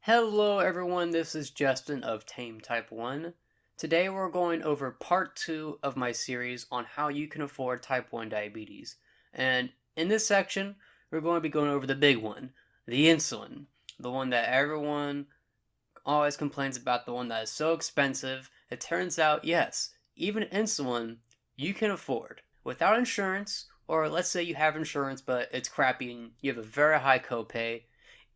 Hello everyone, this is Justin of Tame Type 1. Today we're going over part 2 of my series on how you can afford type 1 diabetes. And in this section, we're going to be going over the big one, the insulin. The one that everyone always complains about, the one that is so expensive. It turns out, yes, even insulin you can afford. Without insurance, or let's say you have insurance but it's crappy and you have a very high copay.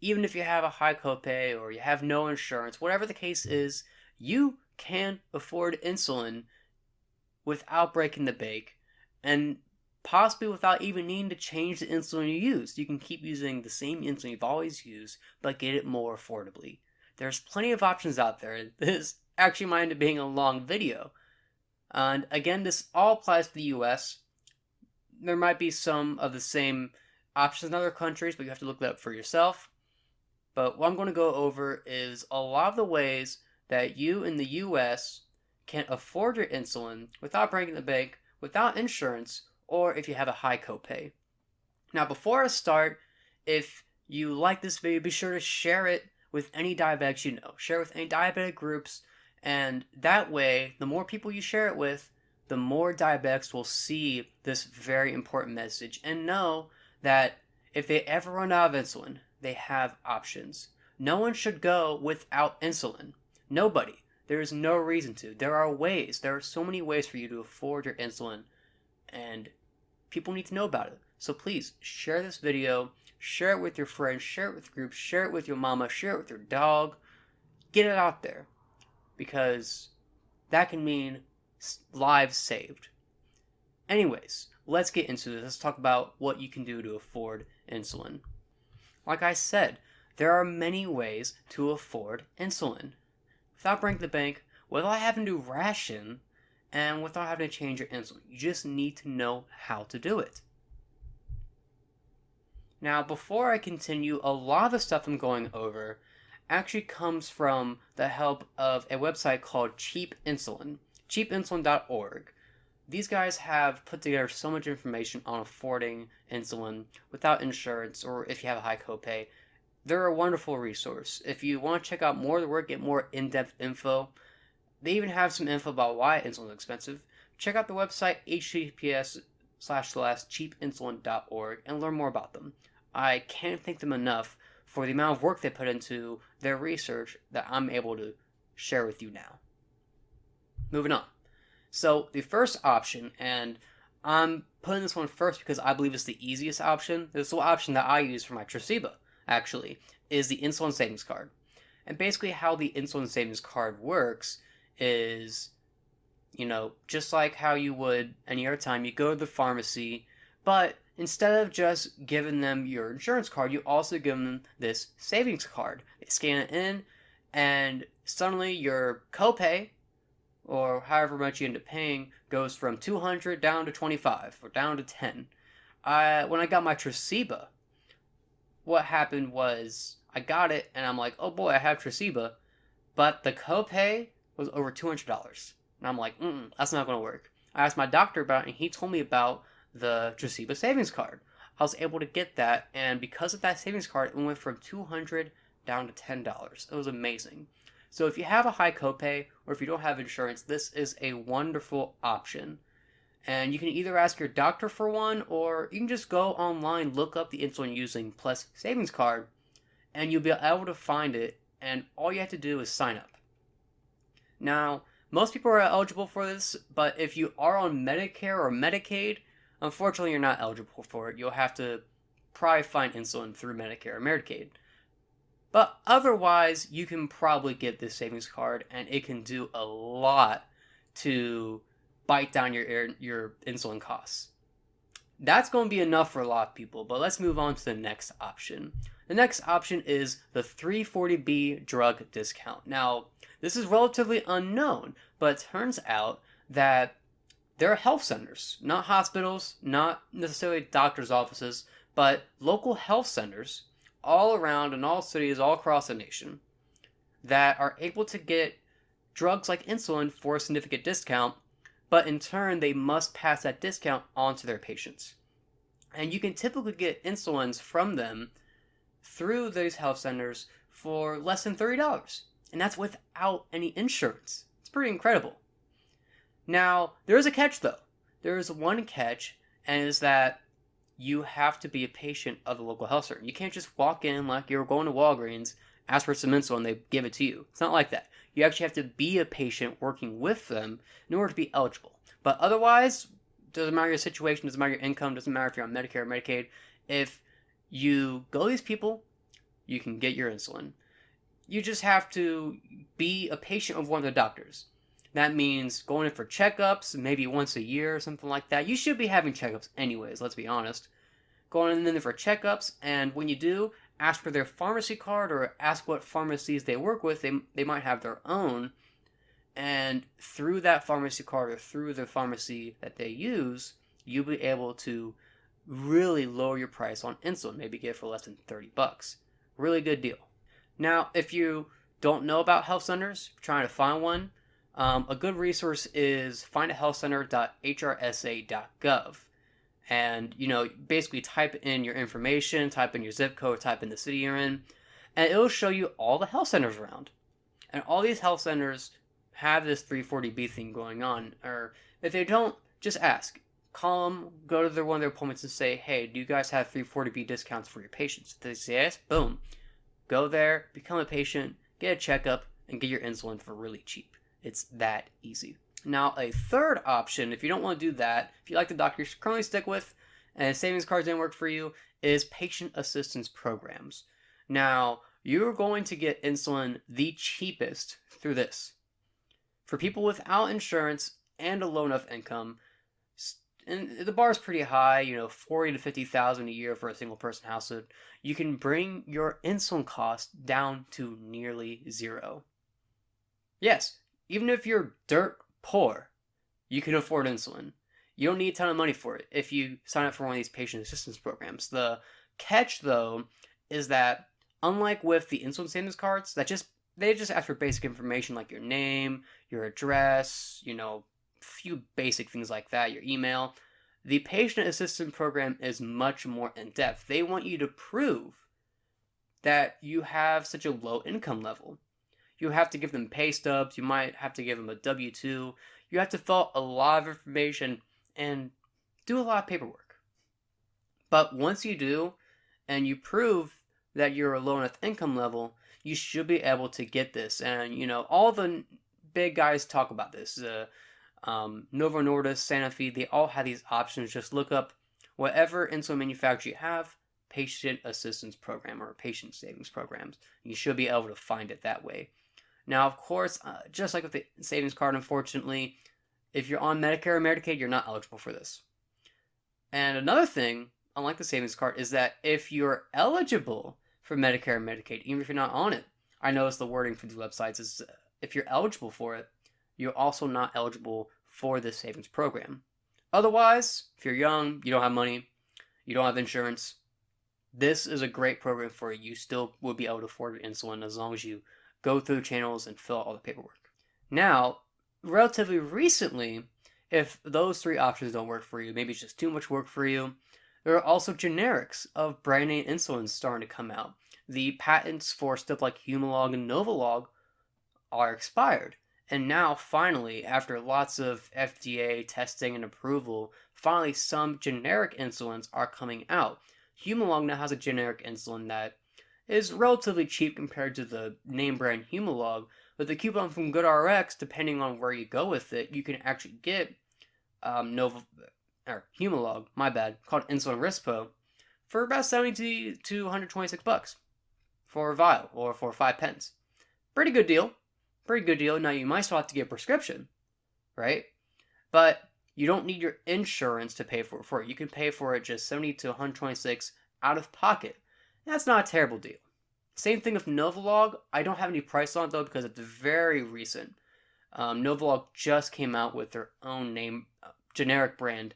Even if you have a high copay or you have no insurance, whatever the case is, you can afford insulin without breaking the bank and possibly without even needing to change the insulin you use. You can keep using the same insulin you've always used, but get it more affordably. There's plenty of options out there. This actually might end up being a long video. And again, this all applies to the US. There might be some of the same options in other countries, but you have to look that up for yourself. But what I'm going to go over is a lot of the ways that you in the US can afford your insulin without breaking the bank, without insurance, or if you have a high copay. Now, before I start, if you like this video, be sure to share it with any diabetics you know. Share it with any diabetic groups, and that way, the more people you share it with, the more diabetics will see this very important message and know that if they ever run out of insulin, they have options. No one should go without insulin. Nobody. There is no reason to. There are ways. There are so many ways for you to afford your insulin, and people need to know about it. So please, share this video, share it with your friends, share it with groups, share it with your mama, share it with your dog. Get it out there, because that can mean lives saved. Anyways, let's get into this. Let's talk about what you can do to afford insulin. Like I said, there are many ways to afford insulin without breaking the bank, without having to ration, and without having to change your insulin. You just need to know how to do it. Now, before I continue, a lot of the stuff I'm going over actually comes from the help of a website called Cheap Insulin, cheapinsulin.org. These guys have put together so much information on affording insulin without insurance or if you have a high copay. They're a wonderful resource. If you want to check out more of the work, get more in-depth info, they even have some info about why insulin is expensive. Check out the website https://cheapinsulin.org and learn more about them. I can't thank them enough for the amount of work they put into their research that I'm able to share with you now. Moving on. So the first option, and I'm putting this one first because I believe it's the easiest option. This is the option that I use for my Tresiba, actually, is the insulin savings card. And basically how the insulin savings card works is, just like how you would any other time, you go to the pharmacy, but instead of just giving them your insurance card, you also give them this savings card. They scan it in, and suddenly your copay, or however much you end up paying, goes from $200 down to $25 or down to $10. When I got my Tresiba, what happened was I got it and I'm like, oh boy, I have Tresiba, but the copay was over $200. And I'm like, that's not going to work. I asked my doctor about it and he told me about the Tresiba savings card. I was able to get that, and because of that savings card, it went from $200 down to $10. It was amazing. So if you have a high copay or if you don't have insurance, this is a wonderful option. And you can either ask your doctor for one, or you can just go online, look up the insulin using plus savings card, and you'll be able to find it, and all you have to do is sign up. Now, most people are eligible for this, but if you are on Medicare or Medicaid, unfortunately you're not eligible for it. You'll have to probably find insulin through Medicare or Medicaid. But otherwise, you can probably get this savings card, and it can do a lot to bite down your insulin costs. That's going to be enough for a lot of people, but let's move on to the next option. The next option is the 340B drug discount. Now, this is relatively unknown, but it turns out that there are health centers, not hospitals, not necessarily doctors' offices, but local health centers all around in all cities all across the nation that are able to get drugs like insulin for a significant discount, but in turn they must pass that discount on to their patients. And you can typically get insulins from them through those health centers for less than $30. And that's without any insurance. It's pretty incredible. Now, there is a catch though. There is one catch, and is that you have to be a patient of the local health center. You can't just walk in like you're going to Walgreens, ask for some insulin, and they give it to you. It's not like that. You actually have to be a patient working with them in order to be eligible. But otherwise, doesn't matter your situation, doesn't matter your income, doesn't matter if you're on Medicare or Medicaid. If you go to these people, you can get your insulin. You just have to be a patient of one of the doctors. That means going in for checkups, maybe once a year or something like that. You should be having checkups anyways, let's be honest. Going in there for checkups, and when you do, ask for their pharmacy card or ask what pharmacies they work with. They might have their own. And through that pharmacy card or through the pharmacy that they use, you'll be able to really lower your price on insulin. Maybe get it for less than $30. Really good deal. Now, if you don't know about health centers, trying to find one, a good resource is findahealthcenter.hrsa.gov. And, basically type in your information, type in your zip code, type in the city you're in, and it'll show you all the health centers around. And all these health centers have this 340B thing going on. Or if they don't, just ask. Call them, go to one of their appointments and say, hey, do you guys have 340B discounts for your patients? If they say yes, boom. Go there, become a patient, get a checkup, and get your insulin for really cheap. It's that easy. Now, a third option, if you don't want to do that, if you like the doctor you currently stick with, and savings cards didn't work for you, is patient assistance programs. Now, you're going to get insulin the cheapest through this. For people without insurance and a low enough income, and the bar is pretty high, $40,000 to $50,000 a year for a single person household, you can bring your insulin cost down to nearly zero. Yes, even if you're dirt poor, you can afford insulin. You don't need a ton of money for it if you sign up for one of these patient assistance programs. The catch, though, is that unlike with the insulin savings cards, they just ask for basic information like your name, your address, few basic things like that, your email. The patient assistance program is much more in-depth. They want you to prove that you have such a low income level. You have to give them pay stubs. You might have to give them a W-2. You have to fill out a lot of information and do a lot of paperwork. But once you do, and you prove that you're a low enough income level, you should be able to get this. And, all the big guys talk about this. Novo Nordisk, Sanofi, they all have these options. Just look up whatever insulin manufacturer you have, patient assistance program or patient savings programs. You should be able to find it that way. Now, of course, just like with the savings card, unfortunately, if you're on Medicare or Medicaid, you're not eligible for this. And another thing, unlike the savings card, is that if you're eligible for Medicare and Medicaid, even if you're not on it, I noticed the wording for these websites is if you're eligible for it, you're also not eligible for this savings program. Otherwise, if you're young, you don't have money, you don't have insurance, this is a great program for you. You still will be able to afford insulin as long as you go through the channels and fill out all the paperwork. Now, relatively recently, if those three options don't work for you, maybe it's just too much work for you, there are also generics of brand name insulins starting to come out. The patents for stuff like Humalog and Novolog are expired. And now, finally, after lots of FDA testing and approval, finally some generic insulins are coming out. Humalog now has a generic insulin that is relatively cheap compared to the name brand Humalog, but the coupon from GoodRx, depending on where you go with it, you can actually get Humalog, called Insulin Rispo, for about $70 to $126 for a vial, or for 5 pence. Pretty good deal. Now, you might still have to get a prescription, right? But you don't need your insurance to pay for it. You can pay for it just $70 to $126 out of pocket. That's not a terrible deal. Same thing with Novolog. I don't have any price on it, though, because it's very recent. Novolog just came out with their own name, generic brand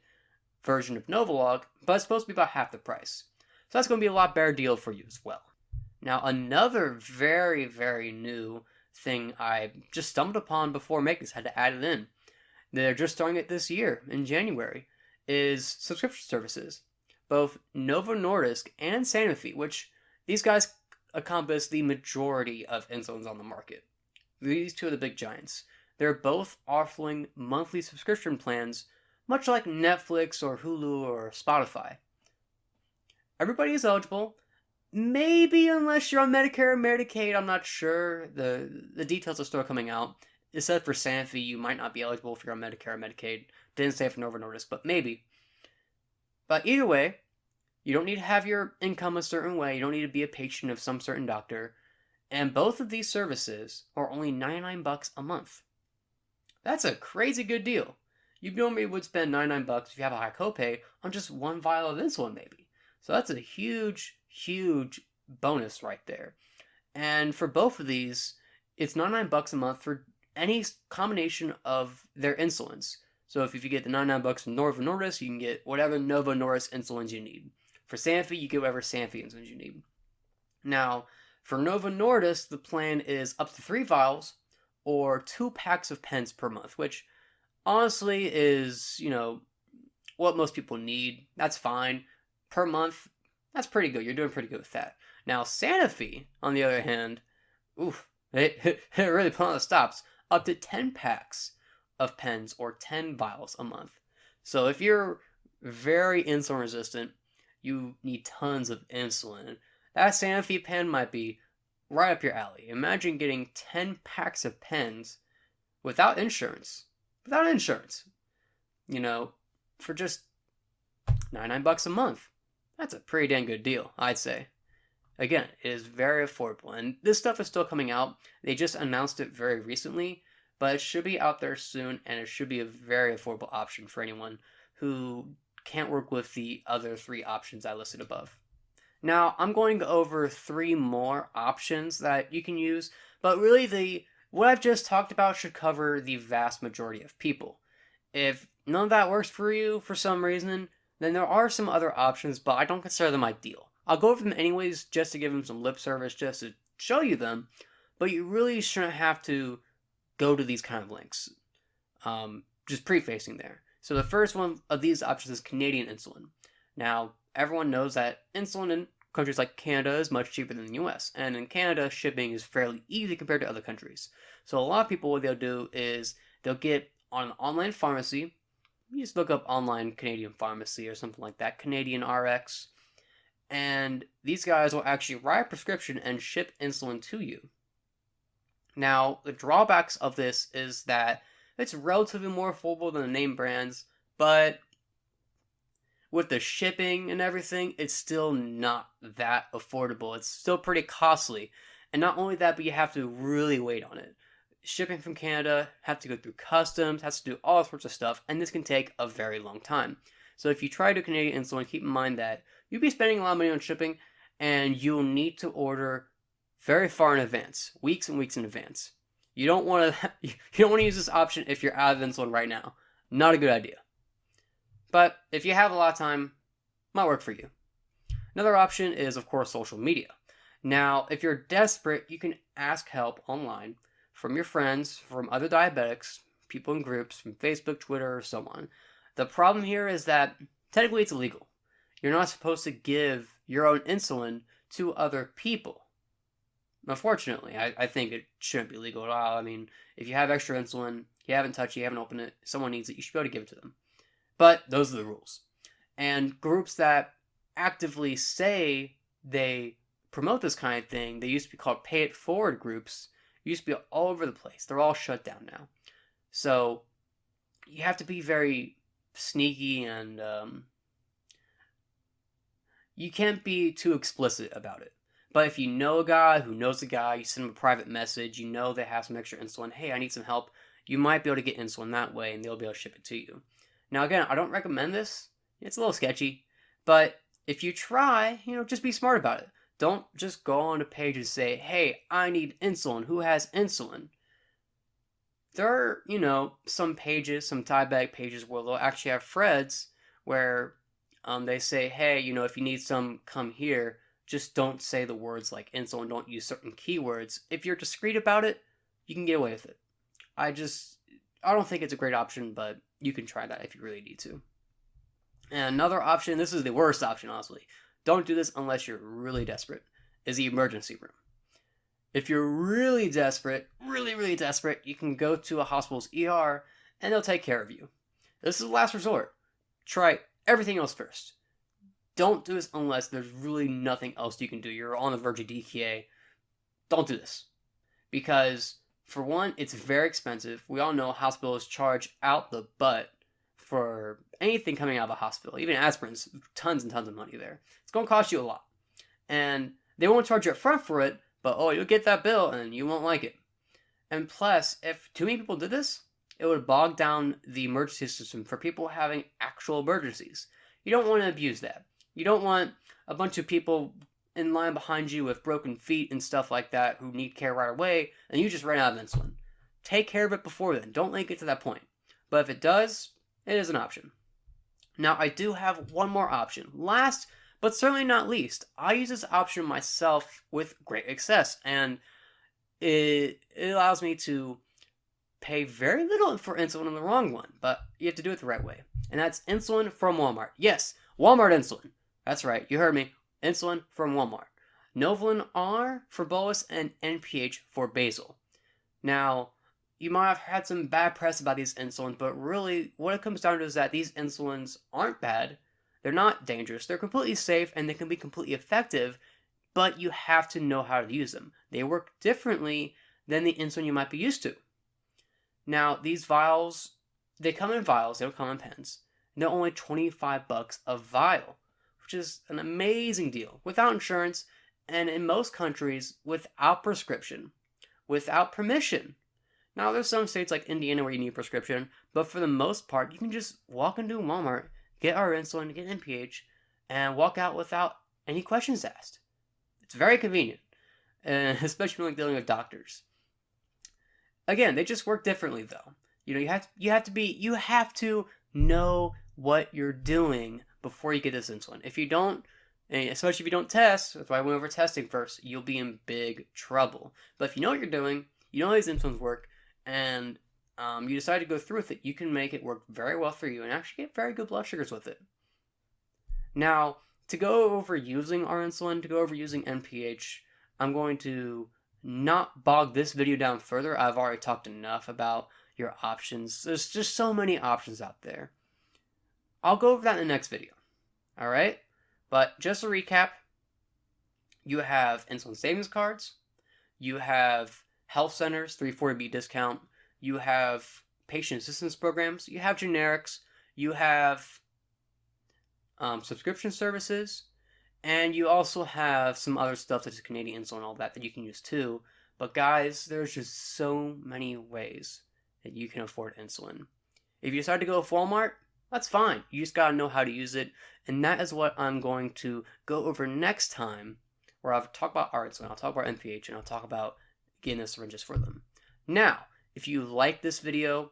version of Novolog, but it's supposed to be about half the price. So that's going to be a lot better deal for you as well. Now, another very, very new thing I just stumbled upon before making this, had to add it in. They're just starting it this year, in January, is subscription services. Both Novo Nordisk and Sanofi, which these guys encompass the majority of insulins on the market. These two are the big giants. They're both offering monthly subscription plans, much like Netflix or Hulu or Spotify. Everybody is eligible. Maybe unless you're on Medicare or Medicaid, I'm not sure. The details are still coming out. It said for Sanofi you might not be eligible if you're on Medicare or Medicaid. Didn't say for Novo Nordisk, but maybe. But either way, you don't need to have your income a certain way. You don't need to be a patient of some certain doctor. And both of these services are only $99 a month. That's a crazy good deal. You normally would spend $99 if you have a high copay on just one vial of insulin, maybe. So that's a huge, huge bonus right there. And for both of these, it's $99 a month for any combination of their insulins. So if you get the $99 from Novo Nordisk, you can get whatever Novo Nordisk insulins you need. For Sanofi, you get whatever Sanofi insulins you need. Now, for Novo Nordisk, the plan is up to 3 vials or 2 packs of pens per month, which honestly is, what most people need. That's fine. Per month, that's pretty good. You're doing pretty good with that. Now, Sanofi, on the other hand, it really put on the stops. Up to 10 packs of pens or 10 vials a month. So if you're very insulin resistant, you need tons of insulin. That Sanofi pen might be right up your alley. Imagine getting 10 packs of pens without insurance. Without insurance. For just $99 a month. That's a pretty dang good deal, I'd say. Again, it is very affordable. And this stuff is still coming out. They just announced it very recently. But it should be out there soon, and it should be a very affordable option for anyone who can't work with the other 3 options I listed above. Now, I'm going to go over 3 more options that you can use, but really what I've just talked about should cover the vast majority of people. If none of that works for you for some reason, then there are some other options, but I don't consider them ideal. I'll go over them anyways just to give them some lip service, just to show you them, but you really shouldn't have to go to these kind of links. Just prefacing there. So the first one of these options is Canadian insulin. Now, everyone knows that insulin in countries like Canada is much cheaper than the US. And in Canada, shipping is fairly easy compared to other countries. So a lot of people, what they'll do is they'll get on an online pharmacy. You just look up online Canadian pharmacy or something like that, Canadian RX. And these guys will actually write a prescription and ship insulin to you. Now, the drawbacks of this is that it's relatively more affordable than the name brands, but with the shipping and everything, it's still not that affordable. It's still pretty costly. And not only that, but you have to really wait on it. Shipping from Canada, have to go through customs, has to do all sorts of stuff, and this can take a very long time. So if you try to Canadian insulin, keep in mind that you'll be spending a lot of money on shipping, and you'll need to order very far in advance, weeks and weeks in advance. You don't want to use this option if you're out of insulin right now. Not a good idea. But if you have a lot of time, it might work for you. Another option is, of course, social media. Now, if you're desperate, you can ask help online from your friends, from other diabetics, people in groups, from Facebook, Twitter, or so on. The problem here is that technically it's illegal. You're not supposed to give your own insulin to other people. Unfortunately, I think it shouldn't be legal at all. I mean, if you have extra insulin, you haven't touched it, you haven't opened it, someone needs it, you should be able to give it to them. But those are the rules. And groups that actively say they promote this kind of thing, they used to be called pay it forward groups, used to be all over the place. They're all shut down now. So you have to be very sneaky, and you can't be too explicit about it. But if you know a guy who knows a guy, you send him a private message, you know they have some extra insulin, hey, I need some help, you might be able to get insulin that way, and they'll be able to ship it to you. Now again, I don't recommend this. It's a little sketchy. But if you try, just be smart about it. Don't just go on a page and say, hey, I need insulin. Who has insulin? There are, some pages, some diabetic pages where they'll actually have threads where they say, hey, if you need some, come here. Just don't say the words like insulin. Don't use certain keywords. If you're discreet about it, you can get away with it. I don't think it's a great option, but you can try that if you really need to. And another option, this is the worst option, honestly. Don't do this unless you're really desperate. is the emergency room. If you're really desperate, really desperate, you can go to a hospital's ER and they'll take care of you. This is the last resort. Try everything else first. Don't do this unless there's really nothing else you can do. You're on the verge of DKA. Don't do this. Because, for one, it's very expensive. We all know hospitals charge out the butt for anything coming out of a hospital. Even aspirin's tons and tons of money there. It's going to cost you a lot. And they won't charge you up front for it, but you'll get that bill and you won't like it. And plus, if too many people did this, it would bog down the emergency system for people having actual emergencies. You don't want to abuse that. You don't want a bunch of people in line behind you with broken feet and stuff like that who need care right away, and you just ran out of insulin. Take care of it before then. Don't let it get to that point. But if it does, it is an option. Now, I do have one more option. Last, but certainly not least, I use this option myself with great success, and it allows me to pay very little for insulin in the wrong one, but you have to do it the right way. And that's insulin from Walmart. Yes, Walmart insulin. That's right, you heard me. Insulin from Walmart. Novolin R for bolus and NPH for basal. Now, you might have had some bad press about these insulins, but really what it comes down to is that these insulins aren't bad, they're not dangerous, they're completely safe, and they can be completely effective, but you have to know how to use them. They work differently than the insulin you might be used to. Now, these vials, they come in vials, they don't come in pens. They're only $25 a vial, which is an amazing deal, without insurance, and in most countries, without prescription, without permission. Now, there's some states like Indiana where you need a prescription, but for the most part, you can just walk into Walmart, get our insulin, get NPH, and walk out without any questions asked. It's very convenient, and especially when dealing with doctors. Again, they just work differently, though. You have to know what you're doing before you get this insulin. If you don't, and especially if you don't test, that's why I went over testing first, you'll be in big trouble. But if you know what you're doing, you know how these insulins work, and you decide to go through with it, you can make it work very well for you and actually get very good blood sugars with it. Now, to go over using our insulin, to go over using NPH, I'm going to not bog this video down further. I've already talked enough about your options. There's just so many options out there. I'll go over that in the next video. Alright? But just to recap, you have insulin savings cards, you have health centers, 340B discount, you have patient assistance programs, you have generics, you have subscription services, and you also have some other stuff such as Canadian insulin and all that you can use too. But guys, there's just so many ways that you can afford insulin. If you decide to go with Walmart, that's fine. You just gotta know how to use it. And that is what I'm going to go over next time, where I'll talk about our insulin, I'll talk about NPH, and I'll talk about getting the syringes for them. Now, if you like this video,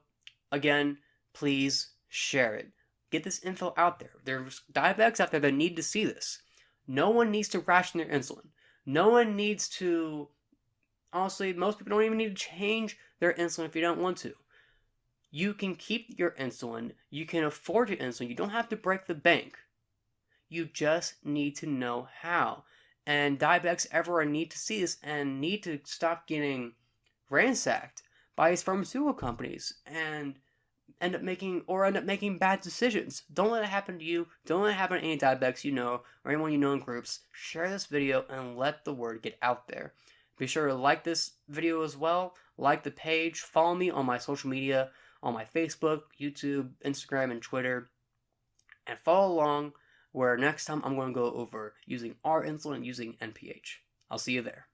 again, please share it. Get this info out there. There's diabetics out there that need to see this. No one needs to ration their insulin. No one needs to, honestly, most people don't even need to change their insulin if you don't want to. You can keep your insulin. You can afford your insulin. You don't have to break the bank. You just need to know how. And diabetics everywhere need to see this and need to stop getting ransacked by these pharmaceutical companies and end up making bad decisions. Don't let it happen to you. Don't let it happen to any diabetics you know or anyone you know in groups. Share this video and let the word get out there. Be sure to like this video as well. Like the page. Follow me on my social media, on my Facebook, YouTube, Instagram, and Twitter. And follow along where next time I'm going to go over using our insulin and using NPH. I'll see you there.